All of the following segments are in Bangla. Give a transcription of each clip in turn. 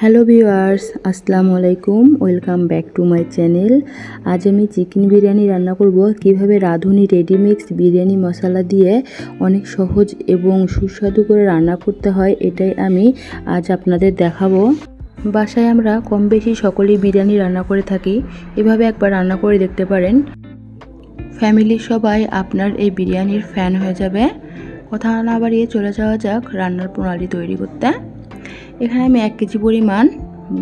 হ্যালো ভিউয়ার্স, আসসালামু আলাইকুম। Welcome back to my channel. আজ আমি চিকেন বিরিয়ানি রান্না করব। কিভাবে রাঁধুনি রেডিমিক্স বিরিয়ানি মশলা দিয়ে অনেক সহজ এবং সুস্বাদু করে রান্না করতে হয়, এটাই আমি আজ আপনাদের দেখাবো। বাসায় আমরা কম বেশি সকলেই বিরিয়ানি রান্না করে থাকি। এভাবে একবার রান্না করে দেখতে পারেন। ফ্যামিলির সবাই আপনার এই বিরিয়ানির ফ্যান হয়ে যাবে। কথা না বাড়িয়ে চলে যাওয়া যাক রান্নার প্রণালী তৈরি করতে। এখানে আমি 1 কেজি পরিমাণ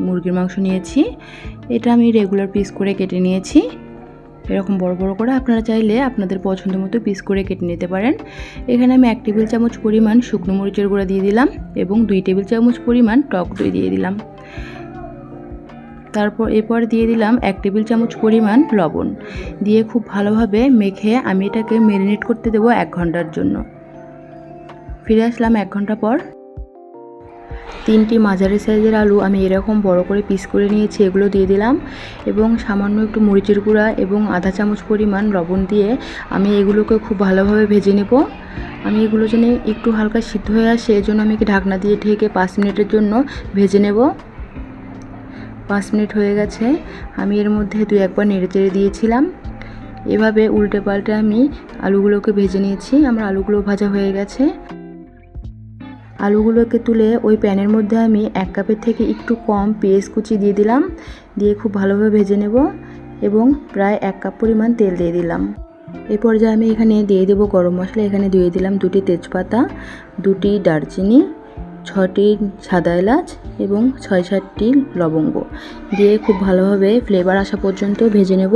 মুরগির মাংস নিয়েছি। এটা আমি রেগুলার পিস করে কেটে নিয়েছি। এরকম বড় বড় করে আপনারা চাইলে আপনাদের পছন্দ মতো পিস করে কেটে নিতে পারেন। এখানে আমি 1 টেবিল চামচ পরিমাণ শুকনো মরিচের গুঁড়া দিয়ে দিলাম এবং 2 টেবিল চামচ পরিমাণ টক দই দিয়ে দিলাম। এরপর দিয়ে দিলাম 1 টেবিল চামচ পরিমাণ লবণ দিয়ে খুব ভালোভাবে মেখে আমি এটাকে ম্যারিনেট করতে দেবো 1 ঘন্টার জন্য। ফিরে আসলাম 1 ঘন্টা পর। 3টি মাঝারি সাইজের আলু আমি এরকম বড় করে পিস করে নিয়েছি, এগুলো দিয়ে দিলাম এবং সামান্য একটু মরিচের গুঁড়া এবং আধা চামচ পরিমাণ লবণ দিয়ে আমি এগুলোকে খুব ভালোভাবে ভেজে নেব। আমি এগুলো যেন একটু হালকা সিদ্ধ হয়ে আসে, এজন্য আমি ঢাকনা দিয়ে ঢেকে 5 মিনিটের জন্য ভেজে নেব। 5 মিনিট হয়ে গেছে। আমি এর মধ্যে 2-1 নেড়ে চেড়ে দিয়েছিলাম। এভাবে উল্টে পাল্টে আমি আলুগুলোকে ভেজে নিয়েছি। আমার আলুগুলো ভাজা হয়ে গেছে। আলুগুলোকে তুলে ওই প্যানের মধ্যে আমি 1 কাপের থেকে একটু কম পেঁয়াজ কুচি দিয়ে দিলাম, দিয়ে খুব ভালোভাবে ভেজে নেব এবং প্রায় 1 কাপ পরিমাণ তেল দিয়ে দিলাম। এই পর্যায়ে আমি এখানে দিয়ে দেব গরম মশলা। এখানে দিয়ে দিলাম 2টি তেজপাতা, 2টি দারচিনি, 6টি সাদা এলাচ এবং 6-7টি লবঙ্গ দিয়ে খুব ভালোভাবে ফ্লেভার আসা পর্যন্ত ভেজে নেব।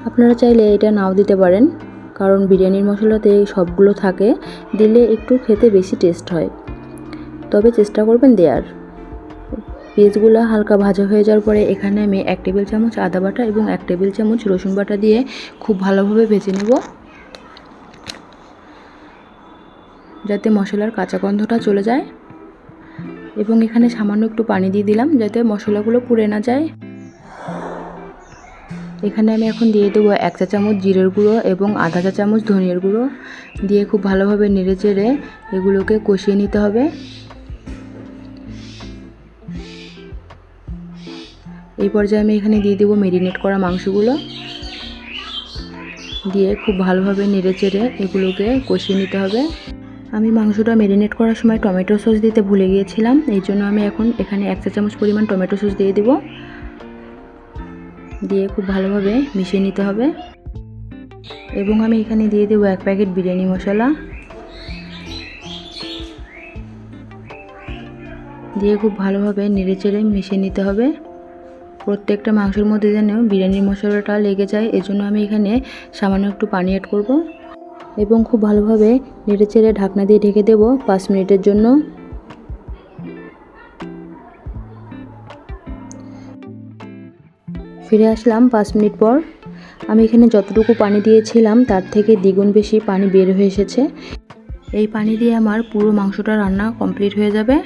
আপনারা চাইলে এটা নাও দিতে পারেন, কারণ বিরিয়ানির মশলাতে সবগুলো থাকে, দিলে একটু খেতে বেশি টেস্ট হয়, তবে চেষ্টা করবেন দেওয়ার। পেঁয়াজগুলো হালকা ভাজা হয়ে যাওয়ার পরে এখানে আমি 1 টেবিল চামচ আদা বাটা এবং 1 টেবিল চামচ রসুন বাটা দিয়ে খুব ভালোভাবে ভেজে নেব, যাতে মশলার কাঁচা গন্ধটা চলে যায়। এবং এখানে সামান্য একটু পানি দিয়ে দিলাম যাতে মশলাগুলো পুড়ে না যায়। এখানে আমি এখন দিয়ে দেবো 1 চা চামচ জিরের গুঁড়ো এবং আধা চা চামচ ধনিয়ার গুঁড়ো দিয়ে খুব ভালোভাবে নেড়ে চেড়ে এগুলোকে কষিয়ে নিতে হবে। এই পর্যায়ে আমি এখানে দিয়ে দেবো ম্যারিনেট করা মাংসগুলো, দিয়ে খুব ভালোভাবে নেড়ে চেড়ে এগুলোকে কষিয়ে নিতে হবে। আমি মাংসটা ম্যারিনেট করার সময় টমেটো সস দিতে ভুলে গিয়েছিলাম, এই জন্য আমি এখন এখানে 1 চা চামচ পরিমাণ টমেটো সস দিয়ে দেবো, দিয়ে খুব ভালোভাবে মিশিয়ে নিতে হবে। এবং আমি এখানে দিয়ে দেবো 1 প্যাকেট বিরিয়ানি মশলা, দিয়ে খুব ভালোভাবে নেড়েচেড়ে মিশিয়ে নিতে হবে। প্রত্যেকটা মাংসের মধ্যে যেন বিরিয়ানির মশলাটা লেগে যায়, এজন্য আমি এখানে সামান্য একটু পানি অ্যাড করব এবং খুব ভালোভাবে নেড়েচেড়ে ঢাকনা দিয়ে ঢেকে দেব 5 মিনিটের জন্য। ফিরে আসলাম 5 মিনিট পর। আমি এখানে যতটুকু পানি দিয়েছিলাম তার থেকে দ্বিগুণ বেশি পানি বের হয়ে এসেছে। এই পানি দিয়ে আমার পুরো মাংসটা রান্না কমপ্লিট হয়ে যাবে।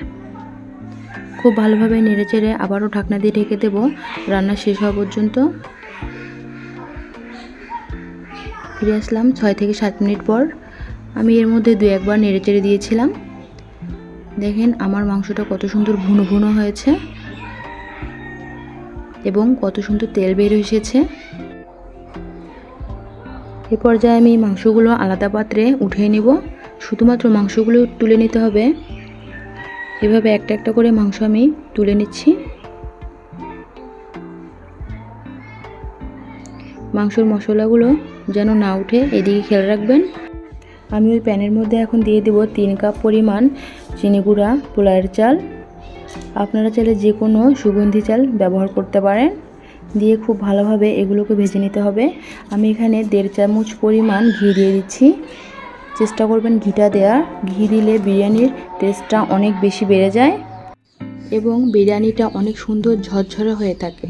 খুব ভালোভাবে নেড়েচেড়ে আবারও ঢাকনা দিয়ে ঢেকে দেব রান্না শেষ হওয়া পর্যন্ত। ফিরে আসলাম 6 থেকে 7 মিনিট পর। আমি এর মধ্যে 2-1 বার নেড়েচেড়ে দিয়েছিলাম। দেখেন আমার মাংসটা কত সুন্দর ভুনো ভুনো হয়েছে এবং কত সুন্দর তেল বের এসেছে। এই পর্যায়ে আমি মাংসগুলো আলাদা পাত্রে উঠিয়ে নেব। শুধুমাত্র মাংসগুলো তুলে নিতে হবে। এভাবে একটা একটা করে মাংস আমি তুলে নিচ্ছি। মাংসের মশলাগুলো যেন না উঠে এদিকে খেয়াল রাখবেন। আমি ওই প্যানের মধ্যে এখন দিয়ে দেব 3 কাপ পরিমাণ চিনি গুঁড়া পোলাওয়ের চাল। আপনারা চাইলে যে কোনো সুগন্ধি চাল ব্যবহার করতে পারেন। দিয়ে খুব ভালোভাবে এগুলোকে ভেজে নিতে হবে। আমি এখানে 1.5 চামচ পরিমাণ ঘি দিয়ে দিচ্ছি। চেষ্টা করবেন ঘিটা দেওয়ার। ঘি দিলে বিরিয়ানির টেস্টটা অনেক বেশি বেড়ে যায় এবং বিরিয়ানিটা অনেক সুন্দর ঝরঝরে হয়ে থাকে।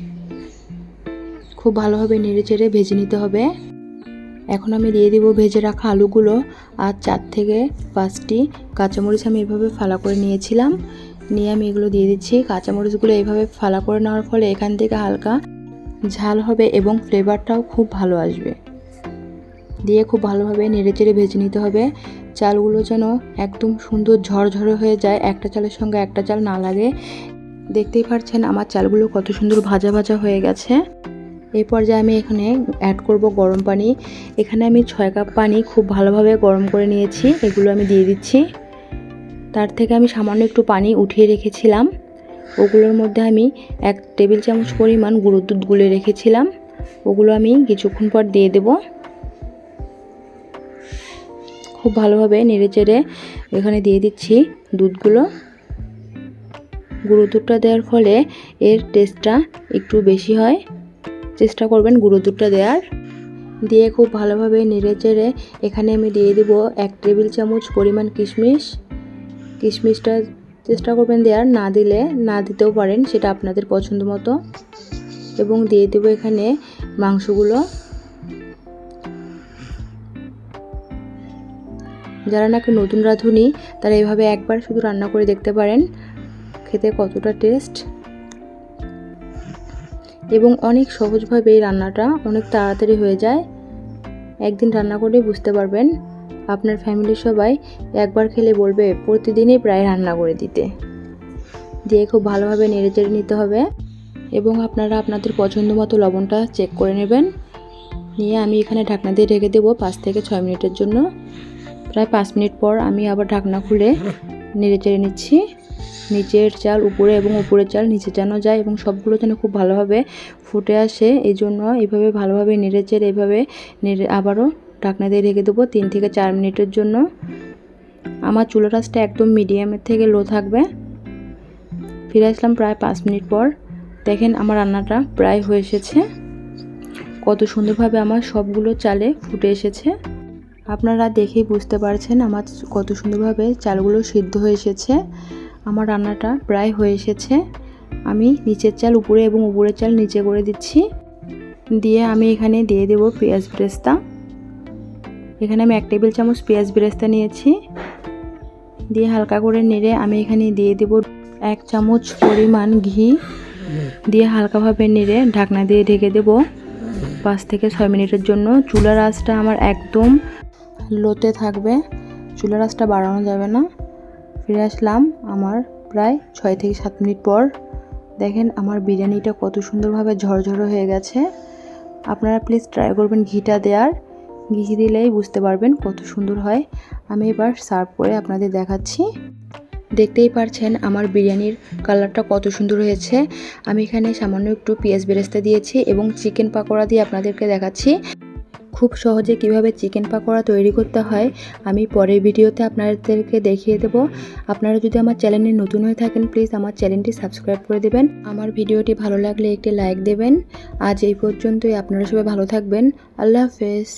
খুব ভালোভাবে নেড়েচেড়ে ভেজে নিতে হবে। এখন আমি দিয়ে দেব ভেজে রাখা আলুগুলো আর 4 থেকে 5টি কাঁচামরিচ আমি এভাবে ফালা করে নিয়েছিলাম। নিয়ে আমি এগুলো দিয়ে দিচ্ছি। কাঁচামরিচগুলো এইভাবে ফালা করে নেওয়ার ফলে এখান থেকে হালকা ঝাল হবে এবং ফ্লেভারটাও খুব ভালো আসবে। দিয়ে খুব ভালোভাবে নেড়েচেড়ে ভেজে নিতে হবে। চালগুলো যেন একদম সুন্দর ঝরঝরে হয়ে যায়, একটা চালের সঙ্গে একটা চাল না লাগে। দেখতেই পাচ্ছেন আমার চালগুলো কত সুন্দর ভাজা ভাজা হয়ে গেছে। এই পর্যায়ে আমি এখানে অ্যাড করব গরম পানি। এখানে আমি 6 কাপ পানি খুব ভালোভাবে গরম করে নিয়েছি, এগুলো আমি দিয়ে দিচ্ছি। তার থেকে আমি সামান্য একটু পানি উঠিয়ে রেখেছিলাম, ওগুলোর মধ্যে আমি 1 টেবিল চামচ পরিমাণ গুঁড়ো দুধ গুলে রেখেছিলাম, ওগুলো আমি কিছুক্ষণ পর দিয়ে দেব। খুব ভালোভাবে নেড়েচেড়ে এখানে দিয়ে দিচ্ছি দুধগুলো। গুঁড়ো দুধটা দেওয়ার ফলে এর টেস্টটা একটু বেশি হয়, চেষ্টা করবেন গুঁড়ো দুধটা দেওয়ার। দিয়ে খুব ভালোভাবে নেড়েচেড়ে এখানে আমি দিয়ে দেব 1 টেবিল চামচ পরিমাণ কিশমিশ। কিশমিশটা চেষ্টা করবেন দেওয়ার, না দিলে না দিতেও পারেন, সেটা আপনাদের পছন্দ মতো। এবং দিয়ে দেব এখানে মাংসগুলো। যারা নাকি নতুন রাঁধুনি তারা এইভাবে একবার শুধু রান্না করে দেখতে পারেন, খেতে কতটা টেস্ট। এবং অনেক সহজভাবে এই রান্নাটা অনেক তাড়াতাড়ি হয়ে যায়, একদিন রান্না করে বুঝতে পারবেন। আপনার ফ্যামিলির সবাই একবার খেলে বলবে প্রতিদিনই প্রায় রান্না করে দিতে। দিয়ে খুব ভালোভাবে নেড়েচেড়ে নিতে হবে এবং আপনারা আপনাদের পছন্দ মতো লবণটা চেক করে নেবেন। নিয়ে আমি এখানে ঢাকনা দিয়ে ঢেকে দেবো 5 থেকে 6 মিনিটের জন্য। প্রায় 5 মিনিট পর আমি আবার ঢাকনা খুলে নেড়েচেড়ে নিচ্ছি। নিচের চাল উপরে এবং উপরের চাল নিচে যেন যায় এবং সবগুলো যেন খুব ভালোভাবে ফুটে আসে, এই জন্য এইভাবে ভালোভাবে নেড়েচেড়ে এইভাবে নেড়ে আবারও ঢাকনা দিয়ে ঢেকে দেবো 3 থেকে 4 মিনিটের জন্য। আমার চুলার আঁচটা একদম মিডিয়ামের থেকে লো থাকবে। ফিরে আসলাম প্রায় 5 মিনিট পর। দেখেন আমার রান্নাটা প্রায় হয়ে এসেছে, কত সুন্দরভাবে আমার সবগুলো চালে ফুটে এসেছে। আপনারা দেখেই বুঝতে পারছেন আমার কত সুন্দরভাবে চালগুলো সিদ্ধ হয়ে এসেছে। আমার রান্নাটা প্রায় হয়ে এসেছে। আমি নিচের চাল উপরে এবং উপরের চাল নিচে করে দিচ্ছি। দিয়ে আমি এখানে দিয়ে দেব পেঁয়াজ বেরেস্তা। এখানে আমি 1 টেবিল চামচ পেঁয়াজ বেরেস্তা নিয়েছি। দিয়ে হালকা করে নেড়ে আমি এখানে দিয়ে দেব 1 চামচ পরিমাণ ঘি। দিয়ে হালকাভাবে নেড়ে ঢাকনা দিয়ে ঢেকে দেব 5 থেকে 6 মিনিটের জন্য। চুলার আঁচটা আমার একদম লোতে থাকবে, চুলার আঁচটা বাড়ানো যাবে না। ফিরে আসলাম আমার প্রায় 6 থেকে 7 মিনিট পর। দেখেন আমার বিরিয়ানিটা কত সুন্দরভাবে ঝরঝরে হয়ে গেছে। আপনারা প্লিজ ট্রাই করবেন ঘিটা দেওয়ার, ঘি দিলেই বুঝতে পারবেন কত সুন্দর হয়। আমি এবার সার্ভ করে আপনাদের দেখাচ্ছি। দেখতেই পারছেন আমার বিরিয়ানির কালারটা কত সুন্দর হয়েছে। আমি এখানে সামান্য একটু পেঁয়াজ বেরেস্তা দিয়েছি এবং চিকেন পাকোড়া দিয়ে আপনাদেরকে দেখাচ্ছি খুব সহজে কিভাবে চিকেন পাকোড়া তৈরি করতে হয়। আমি পরের ভিডিওতে আপনাদেরকে দেখিয়ে দেব। আপনারা যদি আমার চ্যানেলে নতুন হয়ে থাকেন প্লিজ আমার চ্যানেলটি সাবস্ক্রাইব করে দেবেন। আমার ভিডিওটি ভালো লাগলে একটি লাইক দেবেন। আজ এই পর্যন্তই, আপনারা সবাই ভালো থাকবেন। আল্লাহ হাফেজ।